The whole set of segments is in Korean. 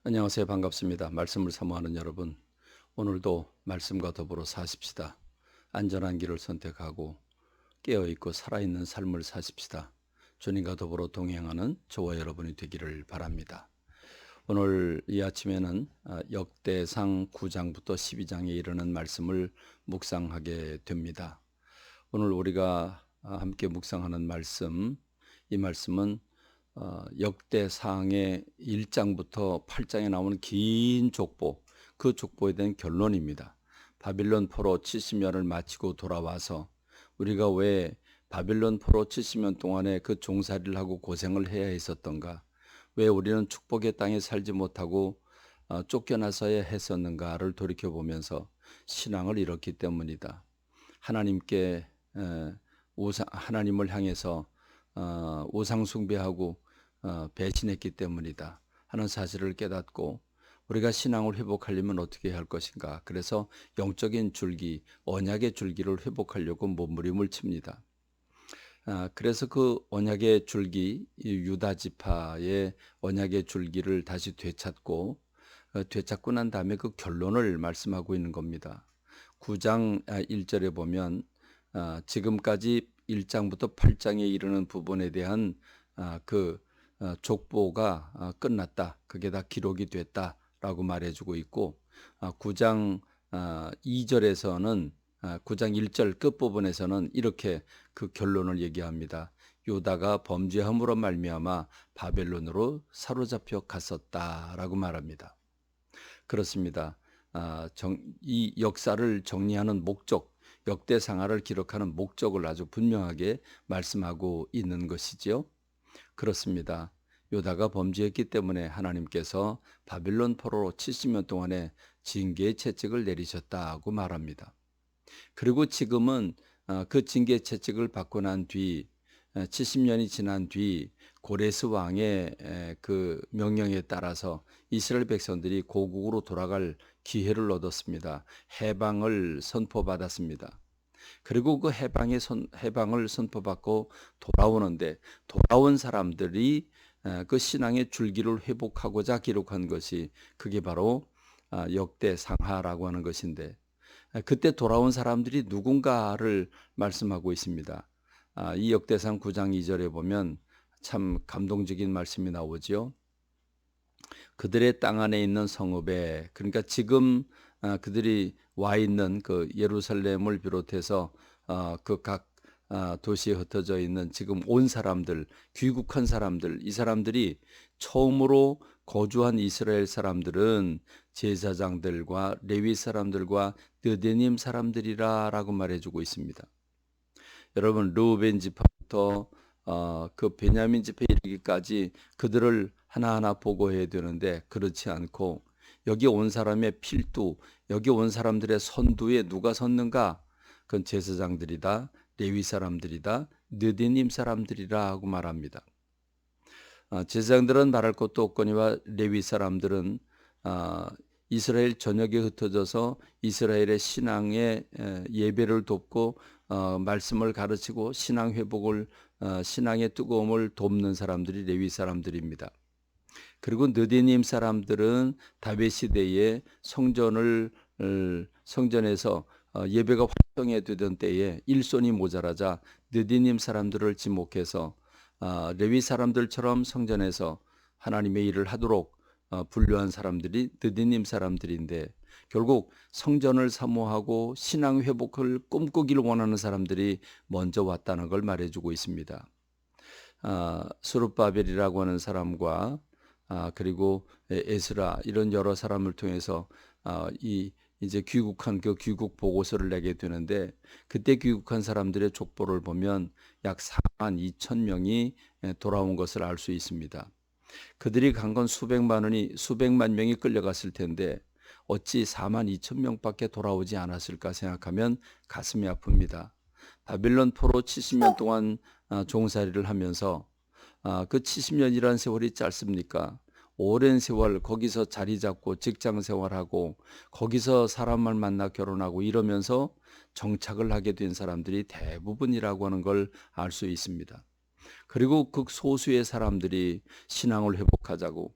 안녕하세요. 반갑습니다. 말씀을 사모하는 여러분, 오늘도 말씀과 더불어 사십시다. 안전한 길을 선택하고 깨어있고 살아있는 삶을 사십시다. 주님과 더불어 동행하는 저와 여러분이 되기를 바랍니다. 오늘 이 아침에는 역대상 9장부터 12장에 이르는 말씀을 묵상하게 됩니다. 오늘 우리가 함께 묵상하는 말씀, 이 말씀은 역대상의 1장부터 8장에 나오는 긴 족보, 그 족보에 대한 결론입니다. 바빌론 포로 70년을 마치고 돌아와서 우리가 왜 바빌론 포로 70년 동안에 그 종살이를 하고 고생을 해야 했었던가, 왜 우리는 축복의 땅에 살지 못하고 쫓겨나서야 했었는가를 돌이켜보면서 신앙을 잃었기 때문이다. 하나님께 하나님을 향해서 우상 숭배하고 배신했기 때문이다 하는 사실을 깨닫고 우리가 신앙을 회복하려면 어떻게 해야 할 것인가. 그래서 영적인 줄기, 언약의 줄기를 회복하려고 몸부림을 칩니다. 그래서 그 언약의 줄기, 유다 지파의 언약의 줄기를 다시 되찾고 되찾고 난 다음에 그 결론을 말씀하고 있는 겁니다. 9장 1절에 보면 지금까지 1장부터 8장에 이르는 부분에 대한 그 족보가 끝났다. 그게 다 기록이 됐다라고 말해주고 있고 9장 2절에서는 9장 1절 끝부분에서는 이렇게 그 결론을 얘기합니다. 유다가 범죄함으로 말미암아 바벨론으로 사로잡혀 갔었다라고 말합니다. 그렇습니다. 이 역사를 정리하는 목적, 역대상하를 기록하는 목적을 아주 분명하게 말씀하고 있는 것이지요. 그렇습니다. 유다가 범죄했기 때문에 하나님께서 바빌론 포로로 70년 동안의 징계의 채찍을 내리셨다고 말합니다. 그리고 지금은 그 징계 채찍을 받고 난 뒤 70년이 지난 뒤 고레스 왕의 그 명령에 따라서 이스라엘 백성들이 고국으로 돌아갈 기회를 얻었습니다. 해방을 선포받았습니다. 그리고 그 해방을 선포받고 돌아오는데 돌아온 사람들이 그 신앙의 줄기를 회복하고자 기록한 것이 그게 바로 역대상하라고 하는 것인데 그때 돌아온 사람들이 누군가를 말씀하고 있습니다. 이 역대상 9장 2절에 보면 참 감동적인 말씀이 나오죠. 그들의 땅 안에 있는 성읍에, 그러니까 지금 그들이 와 있는 그 예루살렘을 비롯해서 그 각 도시에 흩어져 있는 지금 온 사람들, 귀국한 사람들, 이 사람들이 처음으로 거주한 이스라엘 사람들은 제사장들과 레위 사람들과 느헤님 사람들이라라고 말해주고 있습니다. 여러분, 르우벤 지파부터 그 베냐민 지파에 이르기까지 그들을 하나하나 보고해야 되는데 그렇지 않고 여기 온 사람의 필두, 여기 온 사람들의 선두에 누가 섰는가? 그건 제사장들이다, 레위 사람들이다, 느헤님 사람들이라 하고 말합니다. 제사장들은 말할 것도 없거니와 레위 사람들은 이스라엘 전역에 흩어져서 이스라엘의 신앙의 예배를 돕고 말씀을 가르치고 신앙 회복을 신앙의 뜨거움을 돕는 사람들이 레위 사람들입니다. 그리고 느헤님 사람들은 다윗 시대에 성전에서 예배가 활성화 되던 때에 일손이 모자라자 느헤님 사람들을 지목해서 레위 사람들처럼 성전에서 하나님의 일을 하도록 분류한 사람들이 느헤님 사람들인데 결국 성전을 사모하고 신앙 회복을 꿈꾸기를 원하는 사람들이 먼저 왔다는 걸 말해주고 있습니다. 스룹바벨이라고 하는 사람과 그리고 에스라 이런 여러 사람을 통해서 이제 귀국한 그 귀국 보고서를 내게 되는데 그때 귀국한 사람들의 족보를 보면 약 4만 2천 명이 돌아온 것을 알 수 있습니다. 그들이 간 건 수백만 명이 끌려갔을 텐데 어찌 4만 2천 명밖에 돌아오지 않았을까 생각하면 가슴이 아픕니다. 바빌론 포로 70년 동안 종살이를 하면서 그 70년이라는 세월이 짧습니까? 오랜 세월 거기서 자리 잡고 직장 생활하고 거기서 사람을 만나 결혼하고 이러면서 정착을 하게 된 사람들이 대부분이라고 하는 걸 알 수 있습니다. 그리고 극소수의 사람들이 신앙을 회복하자고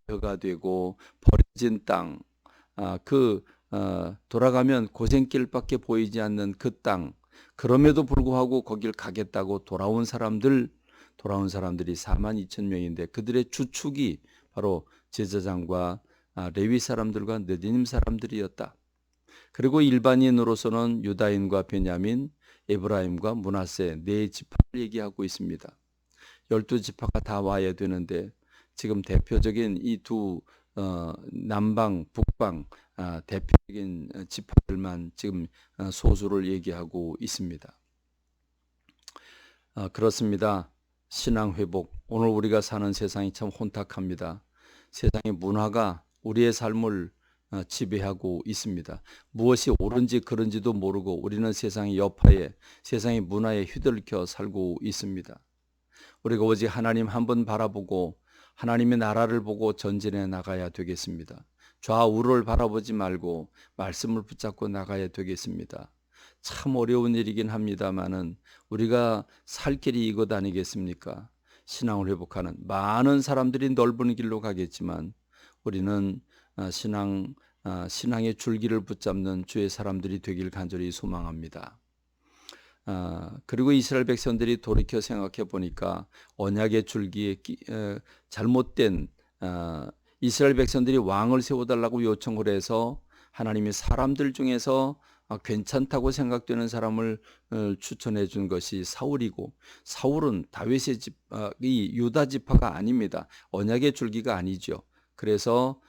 폐허가 되고 버려진 땅, 돌아가면 고생길밖에 보이지 않는 그 땅, 그럼에도 불구하고 거길 가겠다고 돌아온 사람들이 42,000명인데 그들의 주축이 바로 제사장과 레위 사람들과 느디님 사람들이었다. 그리고 일반인으로서는 유다인과 베냐민, 에브라임과 므낫세 네 지파를 얘기하고 있습니다. 12지파가 다 와야 되는데 지금 대표적인 이 두 남방, 북방 대표적인 지파들만 지금 소수를 얘기하고 있습니다. 그렇습니다. 신앙 회복. 오늘 우리가 사는 세상이 참 혼탁합니다. 세상의 문화가 우리의 삶을 지배하고 있습니다. 무엇이 옳은지 그른지도 모르고 우리는 세상의 여파에, 세상의 문화에 휘둘겨 살고 있습니다. 우리가 오직 하나님 한 번 바라보고 하나님의 나라를 보고 전진해 나가야 되겠습니다. 좌우를 바라보지 말고 말씀을 붙잡고 나가야 되겠습니다. 참 어려운 일이긴 합니다만은 우리가 살 길이 이것 아니겠습니까? 신앙을 회복하는 많은 사람들이 넓은 길로 가겠지만 우리는 신앙의 줄기를 붙잡는 주의 사람들이 되길 간절히 소망합니다. 그리고 이스라엘 백성들이 돌이켜 생각해 보니까 언약의 줄기에 잘못된 이스라엘 백성들이 왕을 세워달라고 요청을 해서 하나님이 사람들 중에서 괜찮다고 생각되는 사람을 추천해 준 것이 사울이고, 사울은 다윗의 이 유다 지파가 아닙니다. 언약의 줄기가 아니죠. 그래서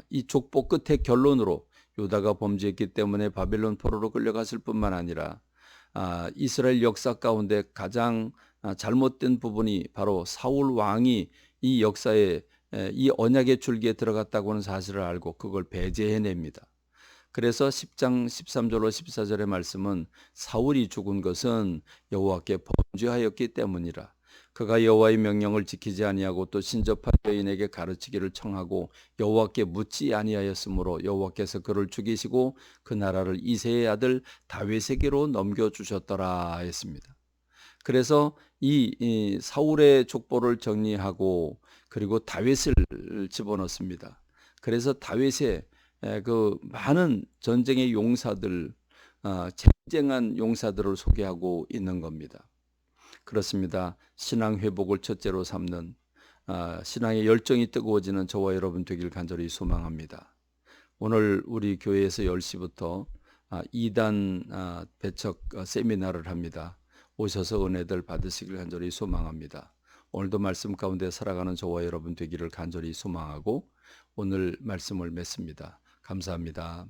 이 족보 끝의 결론으로 유다가 범죄했기 때문에 바벨론 포로로 끌려갔을 뿐만 아니라 이스라엘 역사 가운데 가장 잘못된 부분이 바로 사울 왕이 이 역사에 이 언약의 줄기에 들어갔다고 하는 사실을 알고 그걸 배제해냅니다. 그래서 10장 13절로 14절의 말씀은 사울이 죽은 것은 여호와께 범죄하였기 때문이라. 그가 여호와의 명령을 지키지 아니하고 또 신접한 여인에게 가르치기를 청하고 여호와께 묻지 아니하였으므로 여호와께서 그를 죽이시고 그 나라를 이새의 아들 다윗에게로 넘겨주셨더라 했습니다. 그래서 이 사울의 족보를 정리하고 그리고 다윗을 집어넣습니다. 그래서 다윗의 그 많은 전쟁의 용사들, 쟁쟁한 용사들을 소개하고 있는 겁니다. 그렇습니다. 신앙 회복을 첫째로 삼는 신앙의 열정이 뜨거워지는 저와 여러분 되길 간절히 소망합니다. 오늘 우리 교회에서 10시부터 2단 배척 세미나를 합니다. 오셔서 은혜들 받으시길 간절히 소망합니다. 오늘도 말씀 가운데 살아가는 저와 여러분 되기를 간절히 소망하고 오늘 말씀을 맺습니다. 감사합니다.